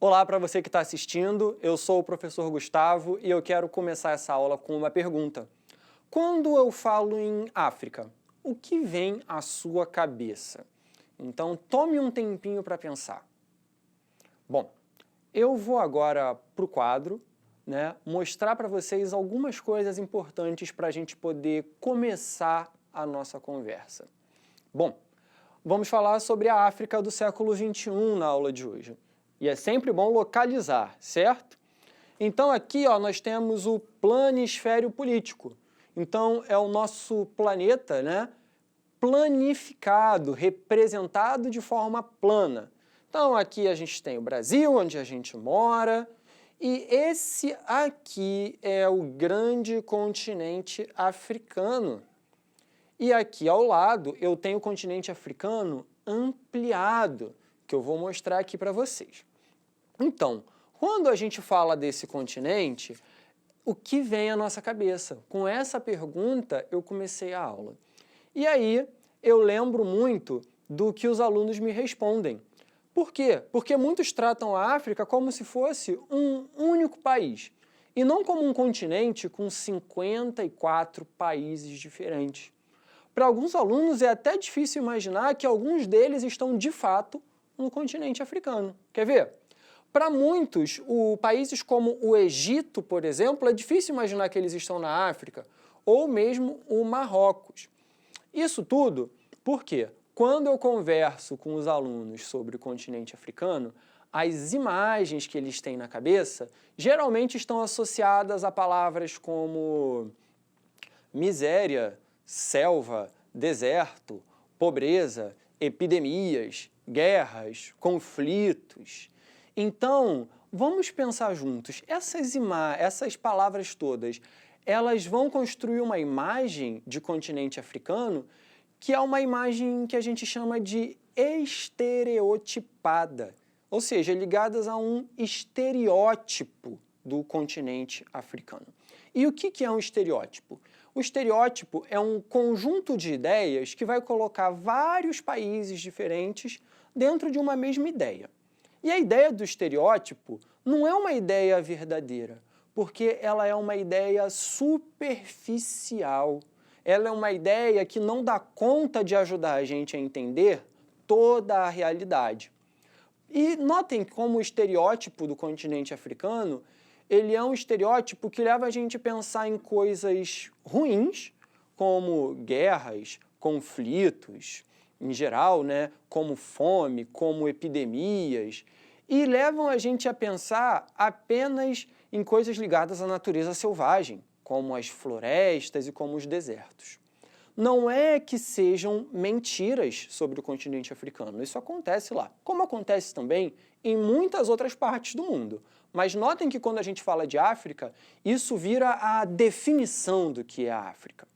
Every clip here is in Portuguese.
Olá para você que está assistindo, eu sou o professor Gustavo e eu quero começar essa aula com uma pergunta. Quando eu falo em África, o que vem à sua cabeça? Então tome um tempinho para pensar. Bom, eu vou agora para o quadro, mostrar para vocês algumas coisas importantes para a gente poder começar a nossa conversa. Bom, vamos falar sobre a África do século XXI na aula de hoje. E é sempre bom localizar, certo? Então aqui nós temos o planisfério político. Então é o nosso planeta, planificado, representado de forma plana. Então aqui a gente tem o Brasil, onde a gente mora, e esse aqui é o grande continente africano. E aqui ao lado eu tenho o continente africano ampliado, que eu vou mostrar aqui para vocês. Então, quando a gente fala desse continente, o que vem à nossa cabeça? Com essa pergunta eu comecei a aula. E aí eu lembro muito do que os alunos me respondem. Por quê? Porque muitos tratam a África como se fosse um único país, e não como um continente com 54 países diferentes. Para alguns alunos é até difícil imaginar que alguns deles estão de fato no continente africano. Quer ver? Para muitos, países como o Egito, por exemplo, é difícil imaginar que eles estão na África, ou mesmo o Marrocos. Isso tudo porque, quando eu converso com os alunos sobre o continente africano, as imagens que eles têm na cabeça geralmente estão associadas a palavras como miséria, selva, deserto, pobreza, epidemias, guerras, conflitos. Então, vamos pensar juntos, essas palavras todas, elas vão construir uma imagem de continente africano que é uma imagem que a gente chama de estereotipada, ou seja, ligadas a um estereótipo do continente africano. E o que é um estereótipo? O estereótipo é um conjunto de ideias que vai colocar vários países diferentes dentro de uma mesma ideia. E a ideia do estereótipo não é uma ideia verdadeira, porque ela é uma ideia superficial. Ela é uma ideia que não dá conta de ajudar a gente a entender toda a realidade. E notem como o estereótipo do continente africano, ele é um estereótipo que leva a gente a pensar em coisas ruins, como guerras, conflitos, em geral, como fome, como epidemias, e levam a gente a pensar apenas em coisas ligadas à natureza selvagem, como as florestas e como os desertos. Não é que sejam mentiras sobre o continente africano, isso acontece lá, como acontece também em muitas outras partes do mundo. Mas notem que quando a gente fala de África, isso vira a definição do que é a África.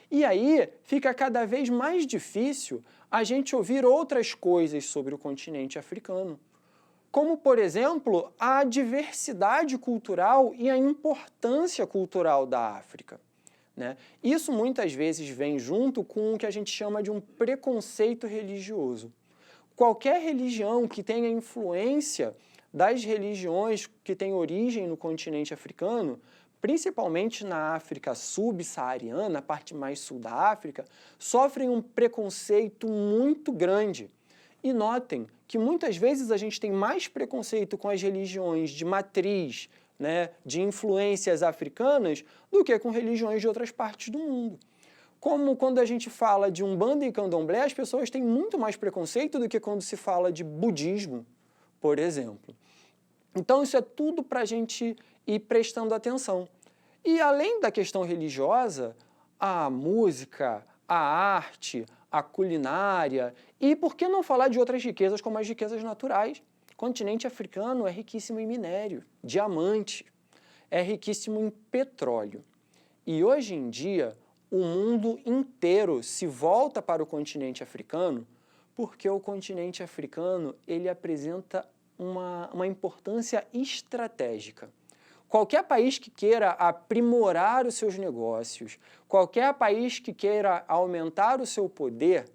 E aí fica cada vez mais difícil a gente ouvir outras coisas sobre o continente africano, como, por exemplo, a diversidade cultural e a importância cultural da África. Isso muitas vezes vem junto com o que a gente chama de um preconceito religioso. Qualquer religião que tenha influência das religiões que têm origem no continente africano, principalmente na África subsaariana, na parte mais sul da África, sofrem um preconceito muito grande. E notem que muitas vezes a gente tem mais preconceito com as religiões de matriz, de influências africanas, do que com religiões de outras partes do mundo. Como quando a gente fala de Umbanda e Candomblé, as pessoas têm muito mais preconceito do que quando se fala de budismo, por exemplo. Então isso é tudo para a gente ir prestando atenção. E além da questão religiosa, a música, a arte, a culinária e por que não falar de outras riquezas como as riquezas naturais? O continente africano é riquíssimo em minério, diamante, é riquíssimo em petróleo. E hoje em dia, o mundo inteiro se volta para o continente africano porque o continente africano ele apresenta uma importância estratégica. Qualquer país que queira aprimorar os seus negócios, qualquer país que queira aumentar o seu poder,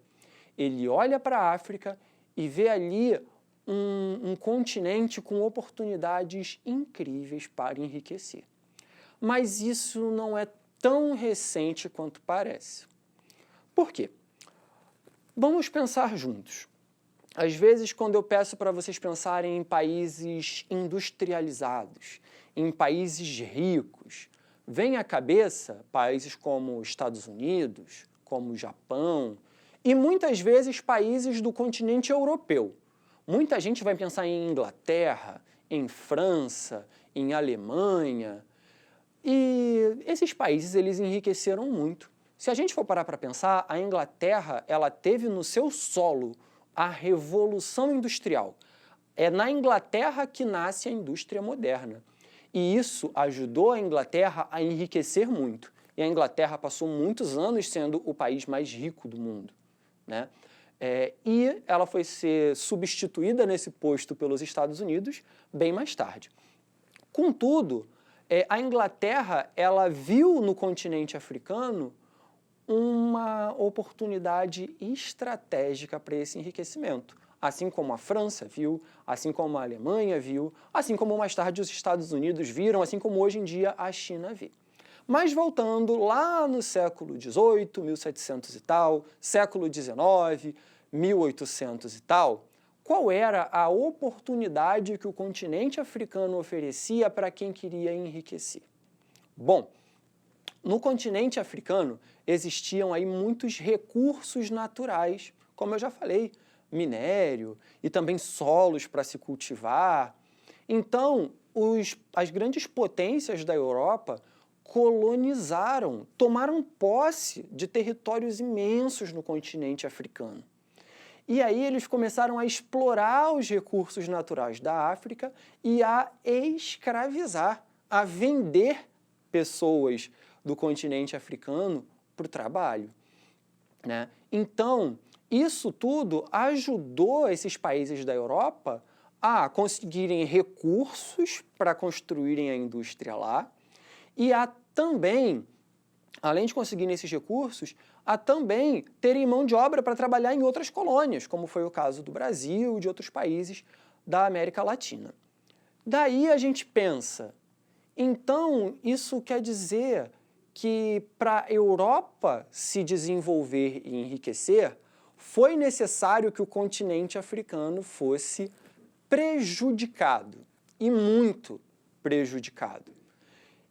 ele olha para a África e vê ali um continente com oportunidades incríveis para enriquecer. Mas isso não é tão recente quanto parece. Por quê? Vamos pensar juntos. Às vezes, quando eu peço para vocês pensarem em países industrializados, em países ricos, vem à cabeça países como Estados Unidos, como Japão, e muitas vezes países do continente europeu. Muita gente vai pensar em Inglaterra, em França, em Alemanha, e esses países eles enriqueceram muito. Se a gente for parar para pensar, a Inglaterra ela teve no seu solo a Revolução Industrial. É na Inglaterra que nasce a indústria moderna. E isso ajudou a Inglaterra a enriquecer muito. E a Inglaterra passou muitos anos sendo o país mais rico do mundo, né? E ela foi ser substituída nesse posto pelos Estados Unidos bem mais tarde. Contudo, a Inglaterra ela viu no continente africano uma oportunidade estratégica para esse enriquecimento, assim como a França viu, assim como a Alemanha viu, assim como mais tarde os Estados Unidos viram, assim como hoje em dia a China vê. Mas voltando lá no século XVIII, 1700 e tal, século XIX, 1800 e tal, qual era a oportunidade que o continente africano oferecia para quem queria enriquecer? Bom, no continente africano existiam aí muitos recursos naturais, como eu já falei, minério e também solos para se cultivar. Então, as grandes potências da Europa colonizaram, tomaram posse de territórios imensos no continente africano. E aí eles começaram a explorar os recursos naturais da África e a escravizar, a vender pessoas do continente africano para o trabalho, né? Então, isso tudo ajudou esses países da Europa a conseguirem recursos para construírem a indústria lá e a também, além de conseguirem esses recursos, a também terem mão de obra para trabalhar em outras colônias, como foi o caso do Brasil e de outros países da América Latina. Daí a gente pensa, então isso quer dizer que para a Europa se desenvolver e enriquecer, foi necessário que o continente africano fosse prejudicado, e muito prejudicado.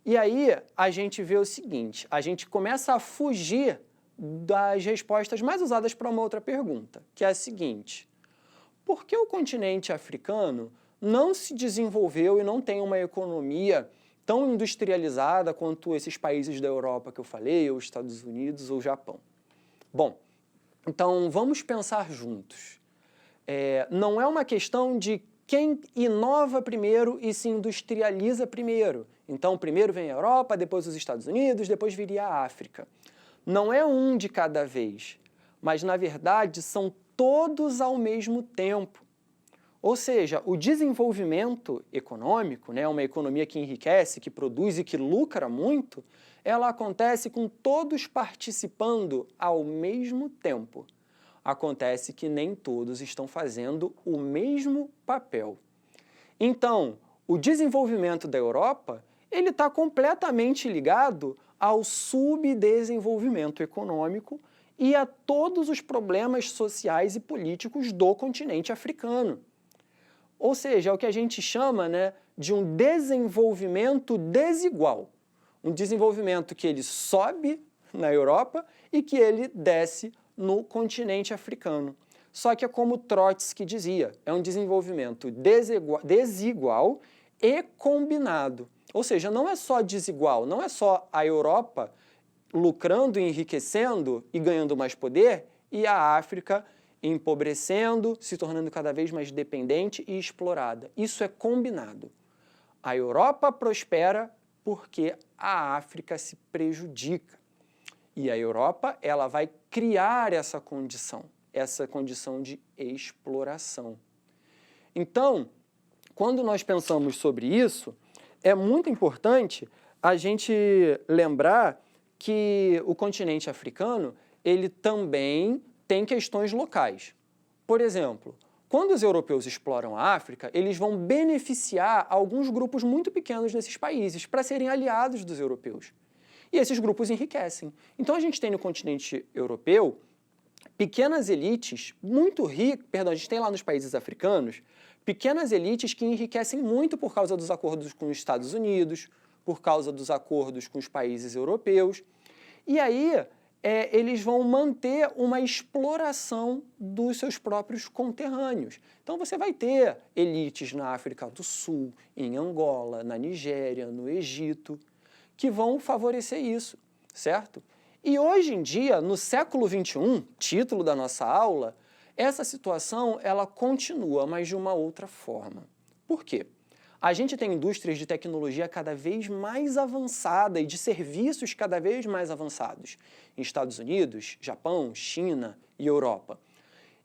E aí a gente vê o seguinte, a gente começa a fugir das respostas mais usadas para uma outra pergunta, que é a seguinte: por que o continente africano não se desenvolveu e não tem uma economia tão industrializada quanto esses países da Europa que eu falei, ou Estados Unidos ou Japão? Bom, então vamos pensar juntos. Não é uma questão de quem inova primeiro e se industrializa primeiro. Então, primeiro vem a Europa, depois os Estados Unidos, depois viria a África. Não é um de cada vez, mas, na verdade, são todos ao mesmo tempo. Ou seja, o desenvolvimento econômico, né, uma economia que enriquece, que produz e que lucra muito, ela acontece com todos participando ao mesmo tempo. Acontece que nem todos estão fazendo o mesmo papel. Então, o desenvolvimento da Europa, ele está completamente ligado ao subdesenvolvimento econômico e a todos os problemas sociais e políticos do continente africano. Ou seja, é o que a gente chama, né, de um desenvolvimento desigual. Um desenvolvimento que ele sobe na Europa e que ele desce no continente africano. Só que é como Trotsky dizia, é um desenvolvimento desigual e combinado. Ou seja, não é só desigual, não é só a Europa lucrando, enriquecendo e ganhando mais poder e a África empobrecendo, se tornando cada vez mais dependente e explorada. Isso é combinado. A Europa prospera porque a África se prejudica. E a Europa, ela vai criar essa condição de exploração. Então, quando nós pensamos sobre isso, é muito importante a gente lembrar que o continente africano, ele também tem questões locais. Por exemplo, Quando os europeus exploram a África, eles vão beneficiar alguns grupos muito pequenos nesses países para serem aliados dos europeus. E esses grupos enriquecem. Então a gente tem no continente europeu pequenas elites muito ricas, perdão, a gente tem lá nos países africanos, pequenas elites que enriquecem muito por causa dos acordos com os Estados Unidos, por causa dos acordos com os países europeus. E aí eles vão manter uma exploração dos seus próprios conterrâneos. Então você vai ter elites na África do Sul, em Angola, na Nigéria, no Egito, que vão favorecer isso, certo? E hoje em dia, no século XXI, título da nossa aula, essa situação ela continua, mas de uma outra forma. Por quê? A gente tem indústrias de tecnologia cada vez mais avançada e de serviços cada vez mais avançados em Estados Unidos, Japão, China e Europa.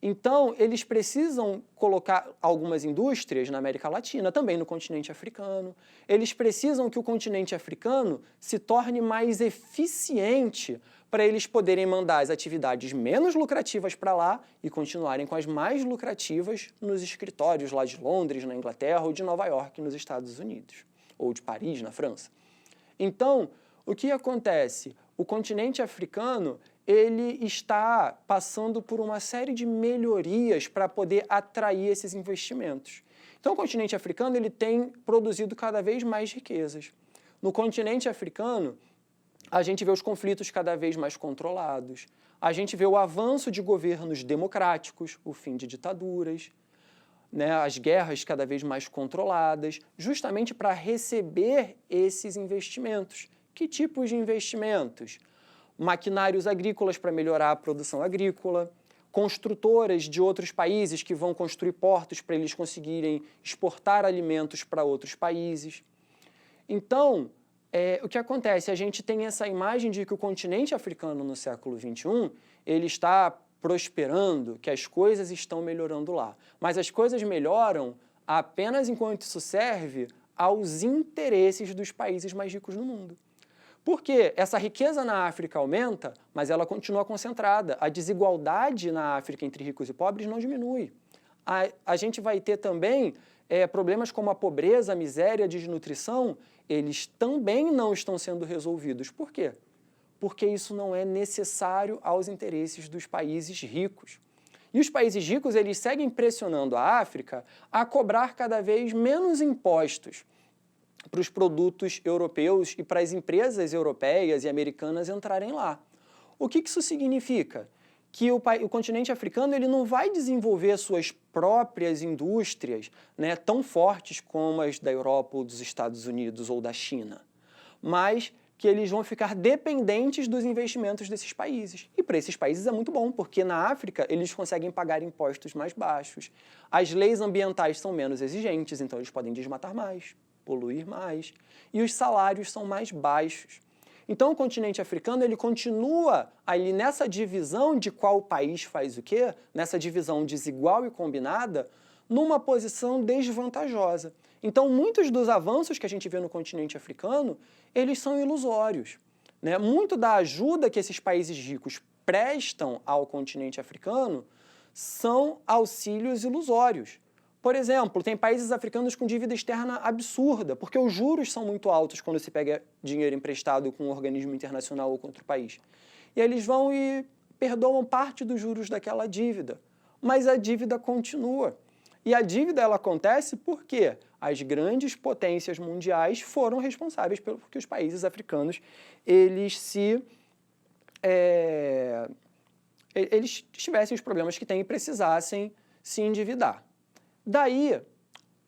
Então, eles precisam colocar algumas indústrias na América Latina, também no continente africano. Eles precisam que o continente africano se torne mais eficiente para eles poderem mandar as atividades menos lucrativas para lá e continuarem com as mais lucrativas nos escritórios lá de Londres, na Inglaterra, ou de Nova York, nos Estados Unidos, ou de Paris, na França. Então, o que acontece? O continente africano ele está passando por uma série de melhorias para poder atrair esses investimentos. Então, o continente africano ele tem produzido cada vez mais riquezas. No continente africano, a gente vê os conflitos cada vez mais controlados, a gente vê o avanço de governos democráticos, o fim de ditaduras, né, as guerras cada vez mais controladas, justamente para receber esses investimentos. Que tipos de investimentos? Maquinários agrícolas para melhorar a produção agrícola, construtoras de outros países que vão construir portos para eles conseguirem exportar alimentos para outros países. Então, o que acontece? A gente tem essa imagem de que o continente africano no século XXI, ele está prosperando, que as coisas estão melhorando lá. Mas as coisas melhoram apenas enquanto isso serve aos interesses dos países mais ricos do mundo. Porque essa riqueza na África aumenta, mas ela continua concentrada. A desigualdade na África entre ricos e pobres não diminui. A gente vai ter também problemas como a pobreza, a miséria, a desnutrição, eles também não estão sendo resolvidos. Por quê? Porque isso não é necessário aos interesses dos países ricos. E os países ricos, eles seguem pressionando a África a cobrar cada vez menos impostos para os produtos europeus e para as empresas europeias e americanas entrarem lá. O que isso significa? Que o continente africano ele não vai desenvolver suas próprias indústrias, né, tão fortes como as da Europa ou dos Estados Unidos ou da China, mas que eles vão ficar dependentes dos investimentos desses países. E para esses países é muito bom, porque na África eles conseguem pagar impostos mais baixos, as leis ambientais são menos exigentes, então eles podem desmatar mais, poluir mais, e os salários são mais baixos. Então, o continente africano ele continua ali nessa divisão de qual país faz o quê, nessa divisão desigual e combinada, numa posição desvantajosa. Então, muitos dos avanços que a gente vê no continente africano, eles são ilusórios, né? Muito da ajuda que esses países ricos prestam ao continente africano são auxílios ilusórios. Por exemplo, tem países africanos com dívida externa absurda, porque os juros são muito altos quando se pega dinheiro emprestado com um organismo internacional ou com outro país. E eles vão e perdoam parte dos juros daquela dívida, mas a dívida continua. E a dívida ela acontece porque as grandes potências mundiais foram responsáveis pelo que os países africanos eles tivessem os problemas que têm e precisassem se endividar. Daí,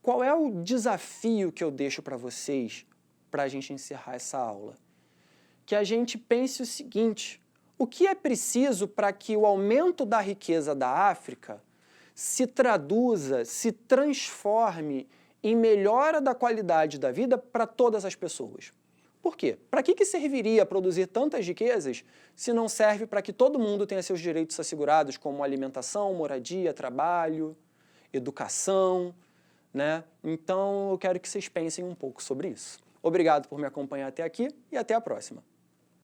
qual é o desafio que eu deixo para vocês para a gente encerrar essa aula? Que a gente pense o seguinte: o que é preciso para que o aumento da riqueza da África se traduza, se transforme em melhora da qualidade da vida para todas as pessoas? Por quê? Para que serviria produzir tantas riquezas se não serve para que todo mundo tenha seus direitos assegurados, como alimentação, moradia, trabalho, educação, né? Então, eu quero que vocês pensem um pouco sobre isso. Obrigado por me acompanhar até aqui e até a próxima.